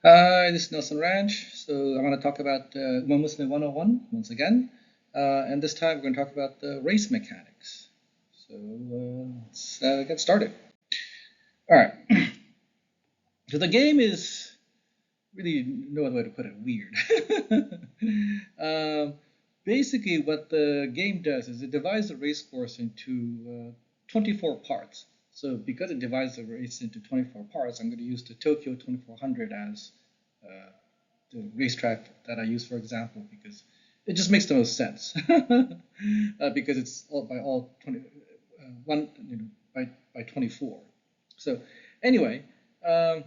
Hi, this is Nelson Ranch. So I'm going to talk about Umamusume 101 once again. And this time we're going to talk about the race mechanics. So let's get started. All right. So the game is really no other way to put it, weird. um, Basically, what the game does is it divides the race course into 24 parts. So because it divides the race into 24 parts, I'm going to use the Tokyo 2400 as uh, the racetrack that I use for example because it just makes the most sense because it's all by all 20 one by 24. So anyway, um,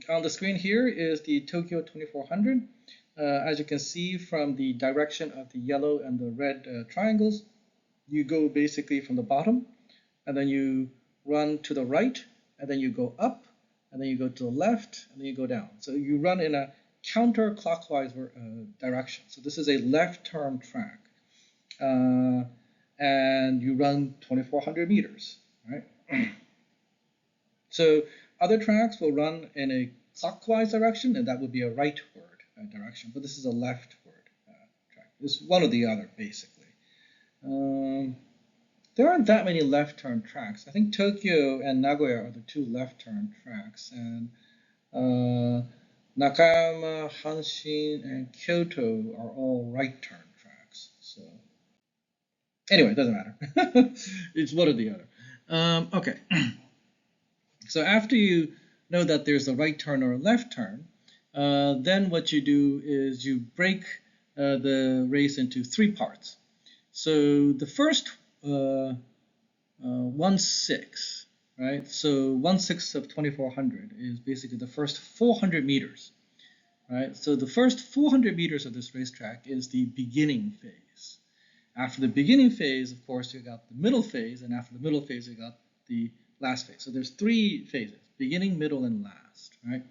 on the screen here is the Tokyo 2400. As you can see from the direction of the yellow and the red triangles, you go basically from the bottom and then you run to the right and then you go up and then you go to the left and then you go down. So you run in a counterclockwise direction. So this is a left turn track. Uh, and you run 2,400 meters, right? So other tracks will run in a clockwise direction, and that would be a rightward direction. But this is a leftward track. It's one or the other, basically. Um, there aren't that many left turn tracks. I think Tokyo and Nagoya are the two left turn tracks, and uh, Nakayama, Hanshin, and Kyoto are all right turn tracks. So anyway, it doesn't matter. It's one or the other. Okay. So after you know that there's a right turn or a left turn, then what you do is you break the race into three parts. So the first 1/6, right? So 1/6 of 2,400 is basically the first 400 meters, right? So the first 400 meters of this racetrack is the beginning phase. After the beginning phase, of course, you got the middle phase, and after the middle phase, you got the last phase. So there's three phases: beginning, middle, and last, right?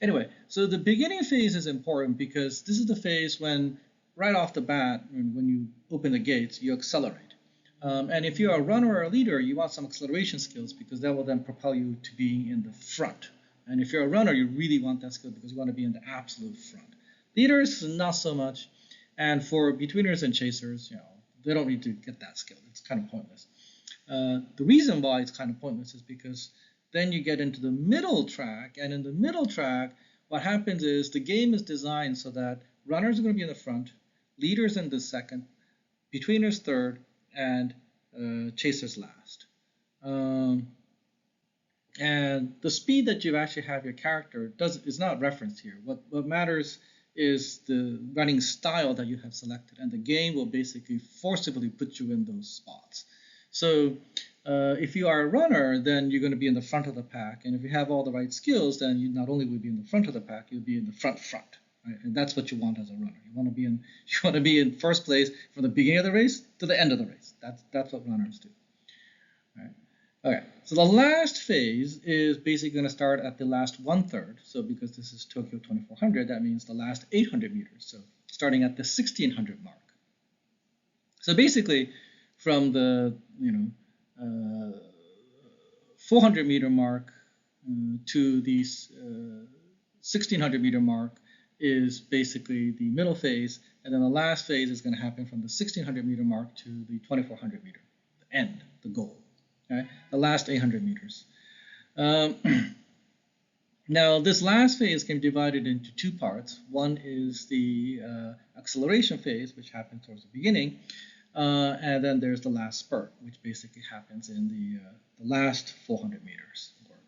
Anyway, so the beginning phase is important because this is the phase when, right off the bat, when you open the gates, you accelerate. And if you're a runner or a leader, you want some acceleration skills because that will then propel you to being in the front. And if you're a runner, you really want that skill because you want to be in the absolute front. Leaders, not so much. And for betweeners and chasers, they don't need to get that skill. It's kind of pointless. The reason why it's kind of pointless is because then you get into the middle track, and in the middle track, what happens is the game is designed so that runners are going to be in the front, leaders in the second, betweeners third, and chasers last. Um, and the speed that you actually have your character is not referenced here. What matters is the running style that you have selected, and the game will basically forcibly put you in those spots. So if you are a runner, then you're going to be in the front of the pack, and if you have all the right skills, then you not only will be in the front of the pack, you'll be in the front, right? And that's what you want as a runner. You want to be in you want to be in first place from the beginning of the race to the end of the race. That's what runners do. Right? Okay, so the last phase is basically going to start at the last 1/3. So because this is Tokyo 2400, that means the last 800 meters. So starting at the 1600 mark. So basically, from the 400 meter mark to the 1600 meter mark is basically the middle phase, and then the last phase is going to happen from the 1600 meter mark to the 2400 meter, the end, the goal. Okay? The last 800 meters. Now, this last phase can be divided into two parts. One is the acceleration phase, which happens towards the beginning, and then there's the last spurt, which basically happens in the last 400 meters or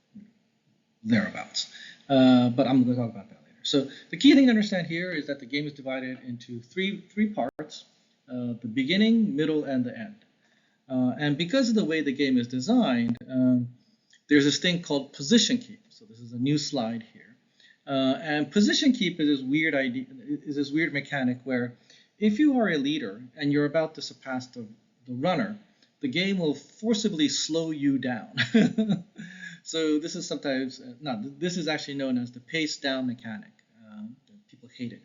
thereabouts. But I'm going to talk about that later. So the key thing to understand here is that the game is divided into three parts: the beginning, middle, and the end. And because of the way the game is designed, there's this thing called position keep. So this is a new slide here. And position keep is this weird mechanic where if you are a leader and you're about to surpass the runner, the game will forcibly slow you down. So this is sometimes, this is actually known as the pace down mechanic. People hate it,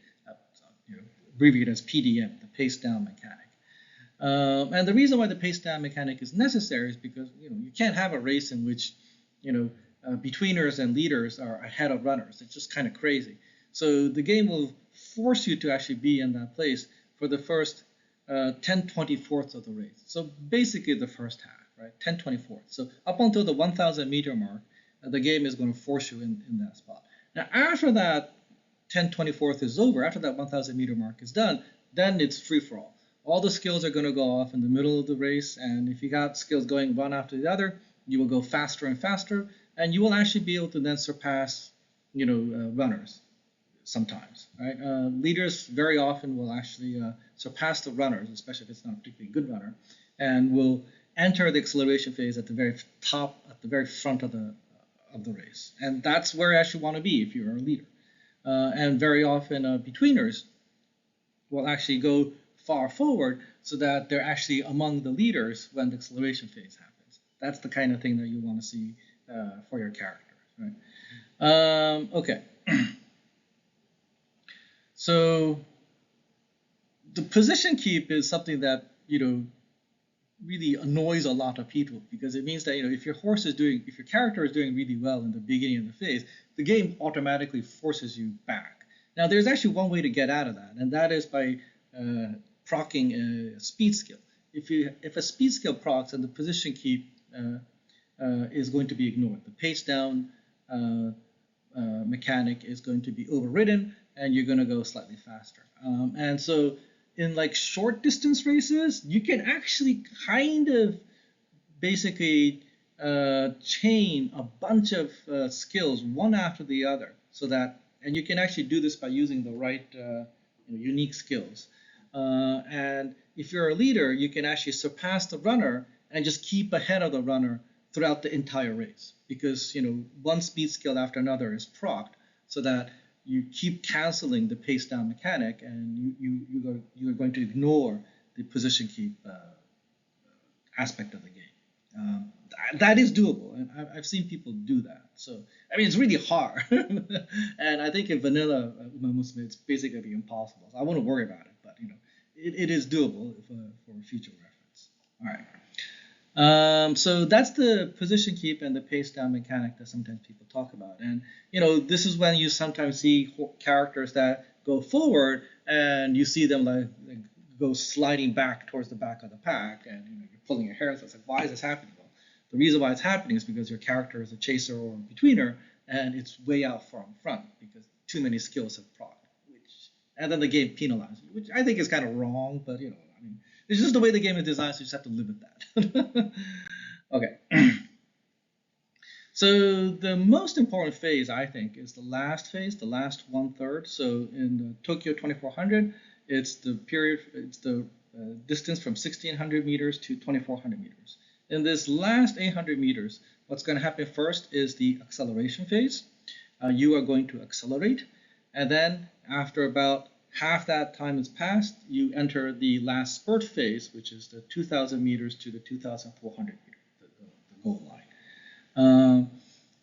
abbreviated as PDM, the pace down mechanic. And the reason why the pace down mechanic is necessary is because you can't have a race in which betweeners and leaders are ahead of runners. It's just kind of crazy. So the game will force you to actually be in that place for the first 10/24ths of the race. So basically the first half, right? 10/24ths. So up until the 1,000 meter mark, the game is going to force you in that spot. Now after that 10/24th is over, after that 1,000 meter mark is done, then it's free for all. All the skills are going to go off in the middle of the race, and if you got skills going one after the other, you will go faster and faster, and you will actually be able to then surpass, runners sometimes, right? Leaders very often will actually surpass the runners, especially if it's not a particularly good runner, and will enter the acceleration phase at the very top, at the very front of the race, and that's where you actually want to be if you're a leader. And very often betweeners will actually go far forward so that they're actually among the leaders when the acceleration phase happens. That's the kind of thing that you want to see for your characters, right? Okay. So the position keep is something that, really annoys a lot of people, because it means that, if your character is doing really well in the beginning of the phase, the game automatically forces you back. Now there's actually one way to get out of that, and that is by proccing a speed skill. If a speed skill procs, and the position keep is going to be ignored, the pace down mechanic is going to be overridden, and you're going to go slightly faster. And so in like short distance races, you can actually kind of basically chain a bunch of skills one after the other, and you can actually do this by using the right unique skills. And if you're a leader, you can actually surpass the runner and just keep ahead of the runner throughout the entire race, because one speed skill after another is procced, so that you keep canceling the pace down mechanic, and you're going to ignore the position keep aspect of the game. That is doable, and I've seen people do that. So I mean, it's really hard, and I think in vanilla Umamusume, it's basically impossible. So I wouldn't worry about it, but it is doable for future reference. All right. So that's the position keep and the pace down mechanic that sometimes people talk about. And this is when you sometimes see characters that go forward, and you see them like go sliding back towards the back of the pack, and you're pulling your hair. So it's like, why is this happening? Well, the reason why it's happening is because your character is a chaser or a betweener, and it's way out far in front because too many skills have procced. And then the game penalizes you, which I think is kind of wrong, but I mean, it's just the way the game is designed, so you just have to live with that. Okay. So the most important phase, I think, is the last phase, the last 1/3. So in the Tokyo 2400, it's the distance from 1600 meters to 2400 meters. In this last 800 meters, what's going to happen first is the acceleration phase. You are going to accelerate, and then after about half that time has passed, you enter the last spurt phase, which is the 2,000 meters to the 2,400 meters, the goal line.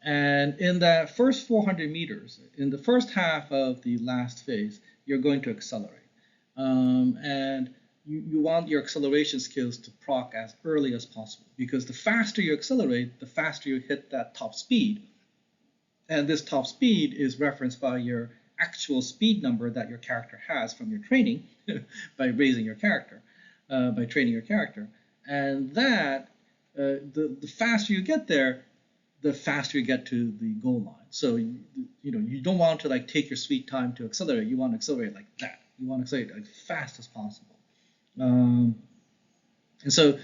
And in that first 400 meters, in the first half of the last phase, you're going to accelerate. And you want your acceleration skills to proc as early as possible, because the faster you accelerate, the faster you hit that top speed. And this top speed is referenced by your actual speed number that your character has from your training by raising your character, by training your character. And that, the faster you get there, the faster you get to the goal line. So you don't want to like take your sweet time to accelerate. You want to accelerate like that. You want to accelerate as fast as possible. And so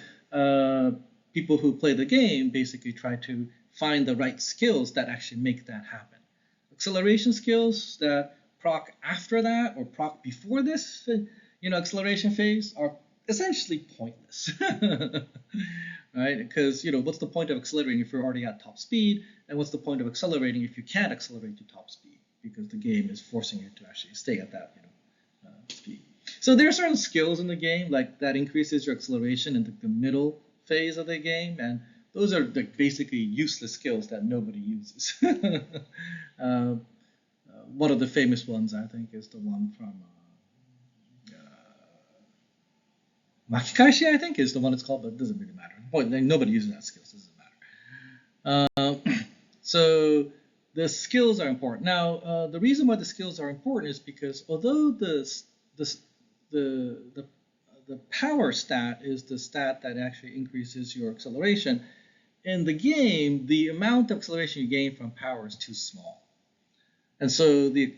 people who play the game basically try to find the right skills that actually make that happen. Acceleration skills that proc after that or proc before this, acceleration phase are essentially pointless, right? Because what's the point of accelerating if you're already at top speed, and what's the point of accelerating if you can't accelerate to top speed because the game is forcing you to actually stay at that speed. So there are certain skills in the game like that increases your acceleration in the middle phase of the game, and those are like basically useless skills that nobody uses. One of the famous ones, I think, is the one from Makikashi, I think, is the one it's called, but it doesn't really matter. Nobody uses that skill, so it doesn't matter. So the skills are important. Now, the reason why the skills are important is because although the the the power stat is the stat that actually increases your acceleration, in the game, the amount of acceleration you gain from power is too small. And so the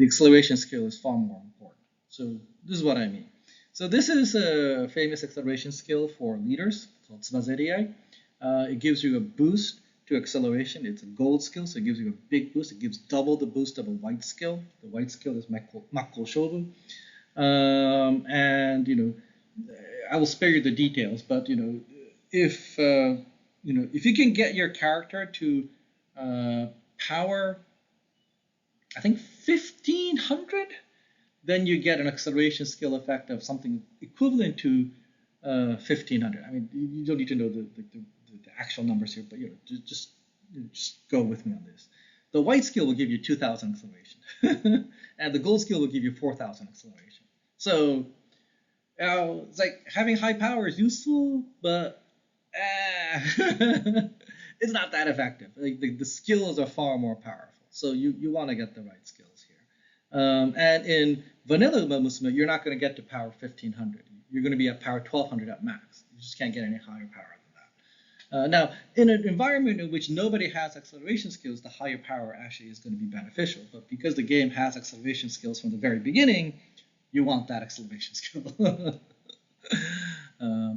acceleration skill is far more important. So this is what I mean. So this is a famous acceleration skill for leaders called Tsubazeriai. It gives you a boost to acceleration. It's a gold skill, so it gives you a big boost. It gives double the boost of a white skill. The white skill is Makko Shobu. And I will spare you the details, but if if you can get your character to power, I think 1500, then you get an acceleration skill effect of something equivalent to 1500. I mean, you don't need to know the actual numbers here, but just go with me on this. The white skill will give you 2000 acceleration, and the gold skill will give you 4000 acceleration. So it's like having high power is useful, but it's not that effective. Like the skills are far more powerful. So you want to get the right skills here. And in vanilla Umamusume, you're not going to get to power 1500. You're going to be at power 1200 at max. You just can't get any higher power than that. Now, in an environment in which nobody has acceleration skills, the higher power actually is going to be beneficial. But because the game has acceleration skills from the very beginning, you want that acceleration skill.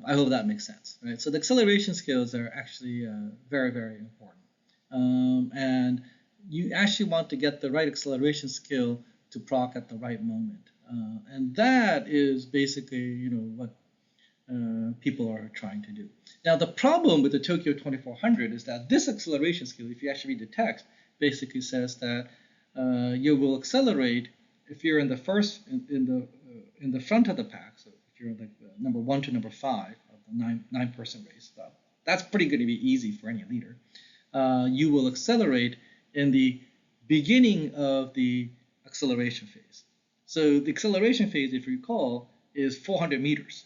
I hope that makes sense, right? So the acceleration skills are actually very, very important. And you actually want to get the right acceleration skill to proc at the right moment. And that is basically, what people are trying to do. Now, the problem with the Tokyo 2400 is that this acceleration skill, if you actually read the text, basically says that you will accelerate if you're in the first in the front of the pack. So if you're like number 1 to number 5 of the nine-person race, well, that's pretty going to be easy for any leader. You will accelerate in the beginning of the acceleration phase. So the acceleration phase, if you recall, is 400 meters.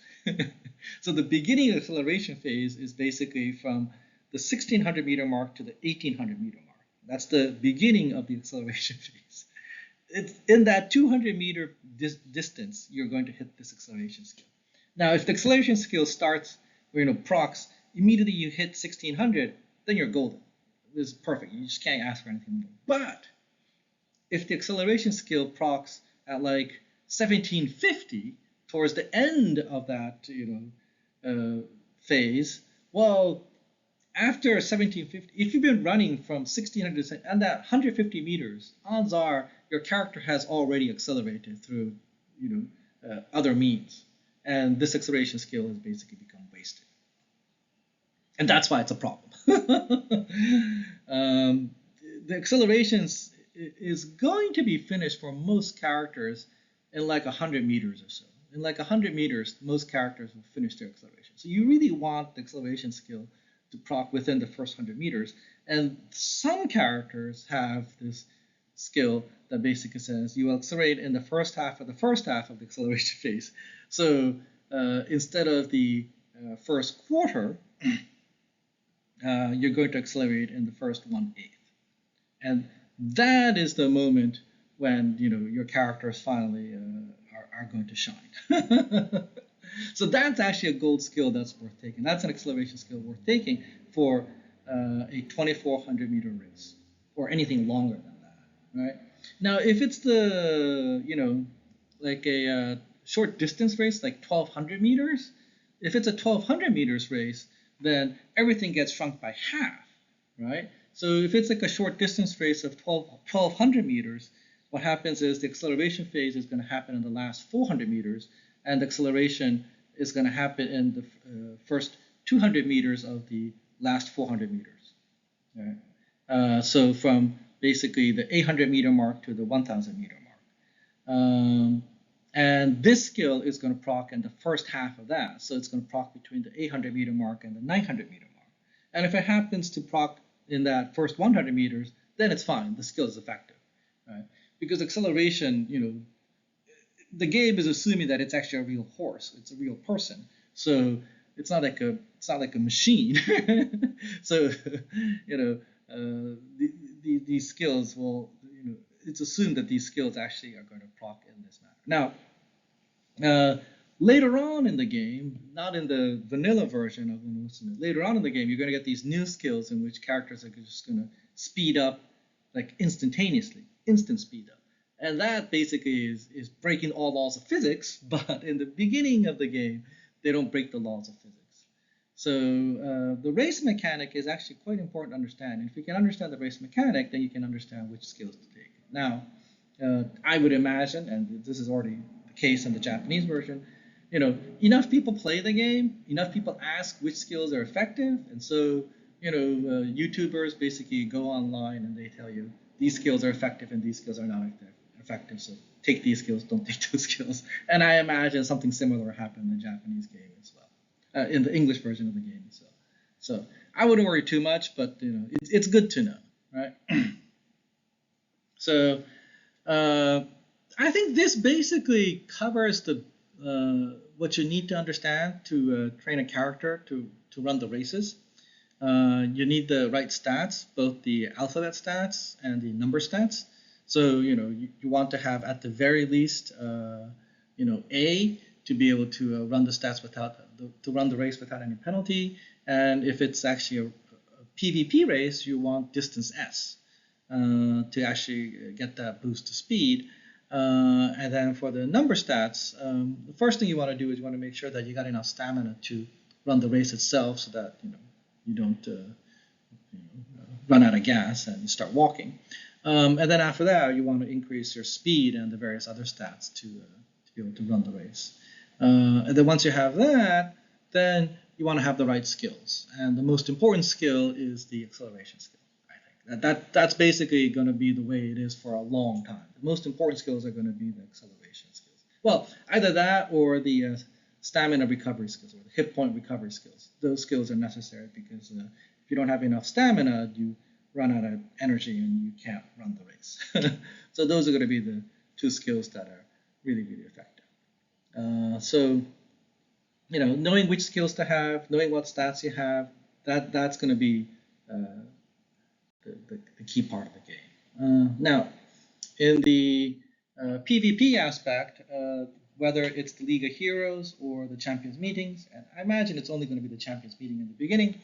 So the beginning of the acceleration phase is basically from the 1600 meter mark to the 1800 meter mark. That's the beginning of the acceleration phase. It's in that 200 meter distance, you're going to hit this acceleration skill. Now, if the acceleration skill starts, procs, immediately you hit 1600, then you're golden. This is perfect. You just can't ask for anything more. But if the acceleration skill procs at like 1750, towards the end of that, phase, well, after 1750, if you've been running from 1600 and that 150 meters, odds are your character has already accelerated through, other means, and this acceleration skill has basically become wasted, and that's why it's a problem. The accelerations is going to be finished for most characters in like 100 meters or so. In like 100 meters, most characters will finish their acceleration. So you really want the acceleration skill to proc within the first 100 meters. And some characters have this skill that basically says you will accelerate in the first half of the acceleration phase. So instead of the first quarter, you're going to accelerate in the first 1/8. And that is the moment when your characters finally are going to shine. So that's actually a gold skill that's worth taking. That's an acceleration skill worth taking for a 2400 meter race or anything longer than that, right? Now, if it's the like a short distance race, like 1200 meters, if it's a 1200 meters race, then everything gets shrunk by half, right? So if it's like a short distance race of 1200 meters, what happens is the acceleration phase is going to happen in the last 400 meters, and the acceleration is going to happen in the first 200 meters of the last 400 meters. Right? So from basically the 800 meter mark to the 1000 meter mark. And this skill is going to proc in the first half of that. So it's going to proc between the 800 meter mark and the 900 meter mark. And if it happens to proc in that first 100 meters, then it's fine. The skill is effective, right? Because acceleration, the game is assuming that it's actually a real horse. It's a real person. So it's not like a machine. So these skills will, it's assumed that these skills actually are going to proc in this manner. Now, later on in the game, not in the vanilla version of Umamusume, later on in the game, you're going to get these new skills in which characters are just going to speed up like instantaneously, instant speed up. And that basically is breaking all laws of physics, but in the beginning of the game, they don't break the laws of physics. So the race mechanic is actually quite important to understand. And if you can understand the race mechanic, then you can understand which skills to take. Now, I would imagine, and this is already the case in the Japanese version, enough people play the game, enough people ask which skills are effective, and so, YouTubers basically go online and they tell you these skills are effective and these skills are not effective. So take these skills, don't take those skills. And I imagine something similar happened in the Japanese game as well, in the English version of the game as well. So I wouldn't worry too much, but it's good to know, right? So I think this basically covers the what you need to understand to train a character to run the races. You need the right stats, both the alphabet stats and the number stats. So you want to have at the very least A to be able to run the stats to run the race without any penalty. And if it's actually a PvP race, you want distance S to actually get that boost to speed. And then for the number stats, the first thing you want to do is you want to make sure that you got enough stamina to run the race itself, so that you don't run out of gas and you start walking. And then after that, you want to increase your speed and the various other stats to be able to run the race. And then once you have that, then you want to have the right skills. And the most important skill is the acceleration skill. That's basically going to be the way it is for a long time. The most important skills are going to be the acceleration skills. Well, either that or the stamina recovery skills or the hit point recovery skills. Those skills are necessary because if you don't have enough stamina, you run out of energy and you can't run the race. So those are going to be the two skills that are really, really effective. So knowing which skills to have, knowing what stats you have, that's going to be the key part of the game. Now, in the PvP aspect, whether it's the League of Heroes or the Champions Meetings, and I imagine it's only going to be the Champions Meeting in the beginning,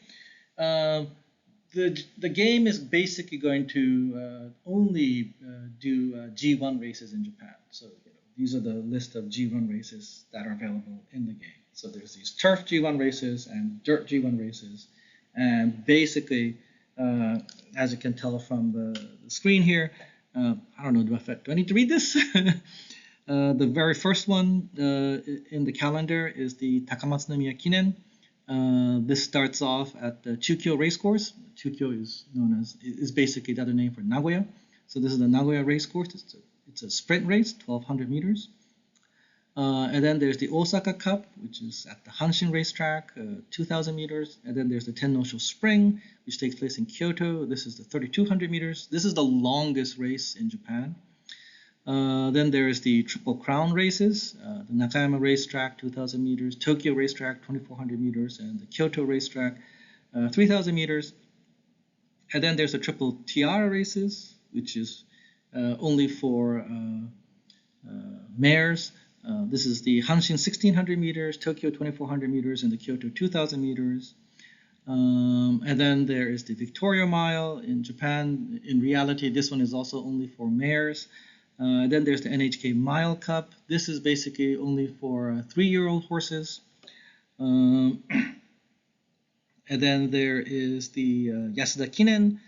the game is basically going to only do G1 races in Japan. So these are the list of G1 races that are available in the game. So there's these turf G1 races and dirt G1 races, and basically, as you can tell from the screen here, I don't know, do I need to read this? The very first one in the calendar is the Takamatsunomiya Kinen. This starts off at the Chukyo Racecourse. Chukyo is basically the other name for Nagoya. So this is the Nagoya Racecourse. It's a sprint race, 1,200 meters. And then there's the Osaka Cup, which is at the Hanshin racetrack, 2,000 meters. And then there's the Tennosho Spring, which takes place in Kyoto. This is the 3,200 meters. This is the longest race in Japan. Then there's the Triple Crown races, the Nakayama racetrack, 2,000 meters, Tokyo racetrack, 2,400 meters, and the Kyoto racetrack, 3,000 meters. And then there's the Triple Tiara races, which is only for mares. This is the Hanshin 1,600 meters, Tokyo 2,400 meters, and the Kyoto 2,000 meters. And then there is the Victoria Mile in Japan. In reality, this one is also only for mares. Then there's the NHK Mile Cup. This is basically only for 3-year-old horses. And then there is the Yasuda Kinen.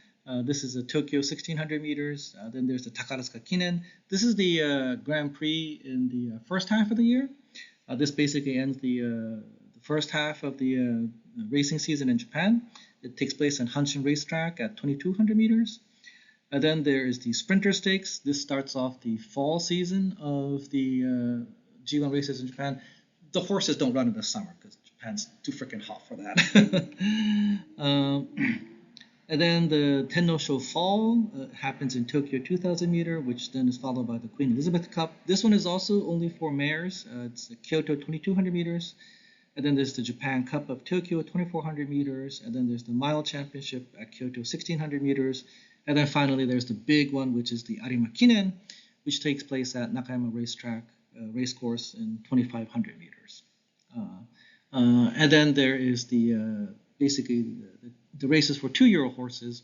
This is a Tokyo 1,600 meters. Then there's the Takarazuka Kinen. This is the Grand Prix in the first half of the year. This basically ends the first half of the racing season in Japan. It takes place on Hanshin Racetrack at 2,200 meters. And then there is the Sprinter Stakes. This starts off the fall season of the G1 races in Japan. The horses don't run in the summer because Japan's too freaking hot for that. And then the Tennosho Fall happens in Tokyo 2,000 meter, which then is followed by the Queen Elizabeth Cup. This one is also only for mares. It's Kyoto 2,200 meters. And then there's the Japan Cup of Tokyo, 2,400 meters. And then there's the Mile Championship at Kyoto, 1,600 meters. And then finally, there's the big one, which is the Arima Kinen, which takes place at Nakayama Racetrack, Racecourse in 2,500 meters. And then there is the basically the races for 2-year-old horses.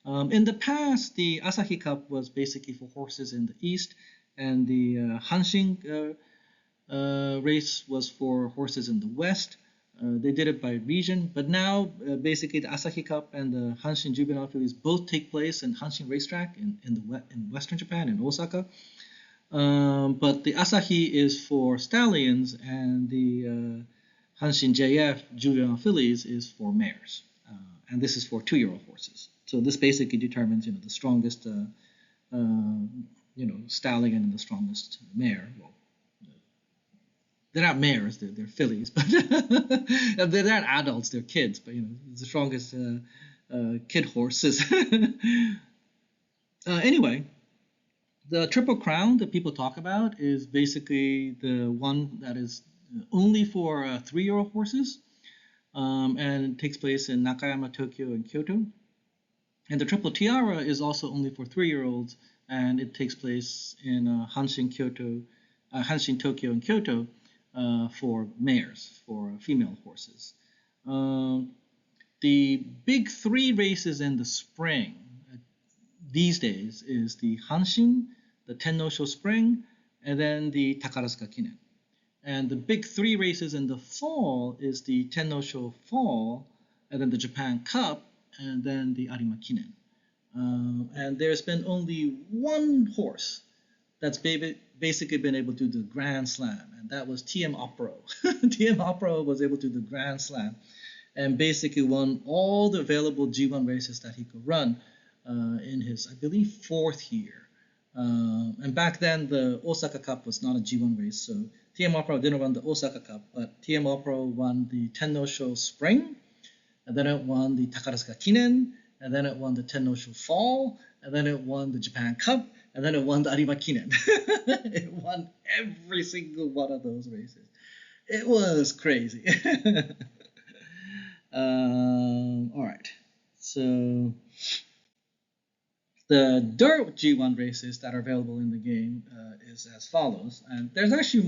In the past, the Asahi Cup was basically for horses in the east, and the Hanshin race was for horses in the west. They did it by region, but now basically the Asahi Cup and the Hanshin Juvenile Fillies both take place in Hanshin Racetrack in Western Japan, in Osaka. But the Asahi is for stallions, and the Hanshin JF Juvenile Fillies is for mares, and this is for 2-year-old horses. So this basically determines, the strongest, stallion and the strongest mare. Well, they're not mares; they're fillies, but they're not adults; they're kids. But the strongest kid horses. Anyway, the Triple Crown that people talk about is basically the one that is only for 3-year-old horses, and it takes place in Nakayama, Tokyo, and Kyoto. And the Triple Tiara is also only for 3-year-olds, and it takes place in Hanshin, Tokyo, and Kyoto for mares, for female horses. The big 3 races in the spring these days is the Hanshin, the Tennosho Spring, and then the Takarazuka Kinen. And the big 3 races in the fall is the Tennosho Fall, and then the Japan Cup, and then the Arima Kinen. And there's been only one horse that's basically been able to do the Grand Slam, and that was TM Opero. TM Opero was able to do the Grand Slam and basically won all the available G1 races that he could run in his, I believe, 4th year. And back then, the Osaka Cup was not a G1 race, so TM Opero didn't run the Osaka Cup, but TM Opero won the Tennosho Spring, and then it won the Takarazuka Kinen, and then it won the Tennosho Fall, and then it won the Japan Cup, and then it won the Arima Kinen. It won every single one of those races. It was crazy. All right, so the dirt G1 races that are available in the game is as follows, and there's actually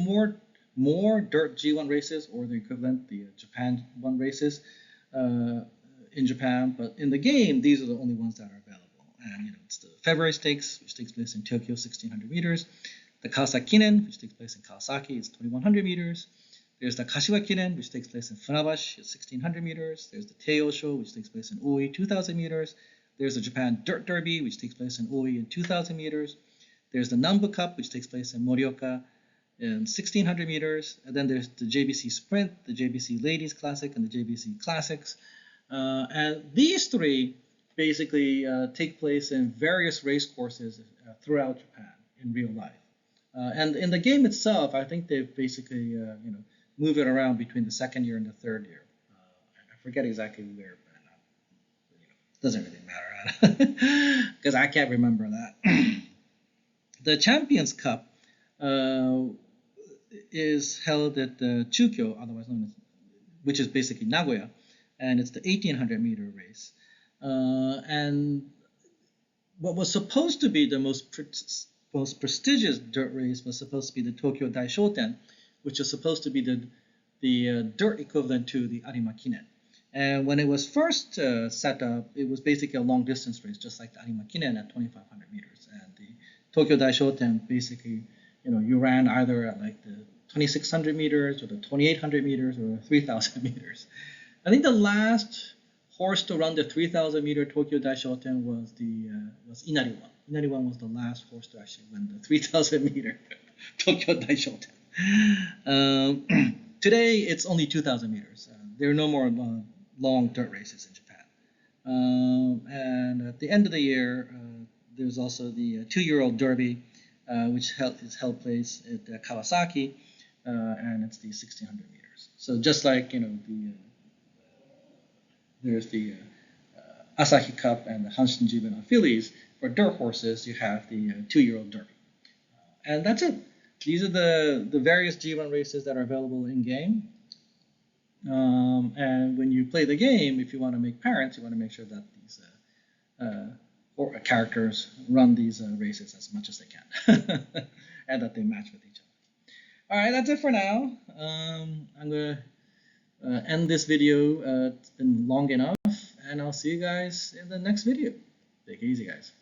more dirt G1 races, or the equivalent, the Japan 1 races in Japan, but in the game, these are the only ones that are available. And it's the February Stakes, which takes place in Tokyo, 1,600 meters. The Kawasaki Kinen, which takes place in Kawasaki, is 2,100 meters. There's the Kashiwa Kinen, which takes place in Funabashi, 1,600 meters. There's the Teiyo Show, which takes place in Oi, 2,000 meters. There's the Japan Dirt Derby, which takes place in Oi in 2,000 meters. There's the Nambu Cup, which takes place in Morioka in 1,600 meters. And then there's the JBC Sprint, the JBC Ladies Classic, and the JBC Classics. And these 3 basically take place in various race courses throughout Japan in real life. And in the game itself, I think they've basically move it around between the 2nd year and the 3rd year. I forget exactly where, but it doesn't really matter because I can't remember that. The Champions Cup is held at the Chukyo, otherwise known as, which is basically Nagoya, and it's the 1,800 meter race. And what was supposed to be the most prestigious dirt race was supposed to be the Tokyo Daishoten, which is supposed to be the dirt equivalent to the Arima Kinen. And when it was first set up, it was basically a long distance race, just like the Arima Kinen at 2,500 meters. And the Tokyo Daishoten, basically, you ran either at like the 2,600 meters or the 2,800 meters or the 3,000 meters. I think the last horse to run the 3,000 meter Tokyo Daishoten was Inari-1. Inari-1 was the last horse to actually win the 3,000 meter Tokyo Daishoten. Today, it's only 2,000 meters. There are no more long dirt races in Japan. And at the end of the year, there's also the 2-year-old Derby, which is held place at Kawasaki, and it's the 1,600 meters. So just like there's the Asahi Cup and the Hanshin Juvenile Fillies, for dirt horses, you have the 2-year-old Derby. And that's it. These are the various G1 races that are available in game. And when you play the game, if you want to make parents, you want to make sure that these or characters run these races as much as they can, and that they match with each other. All right, that's it for now. I'm gonna end this video. It's been long enough, and I'll see you guys in the next video. Take it easy, guys.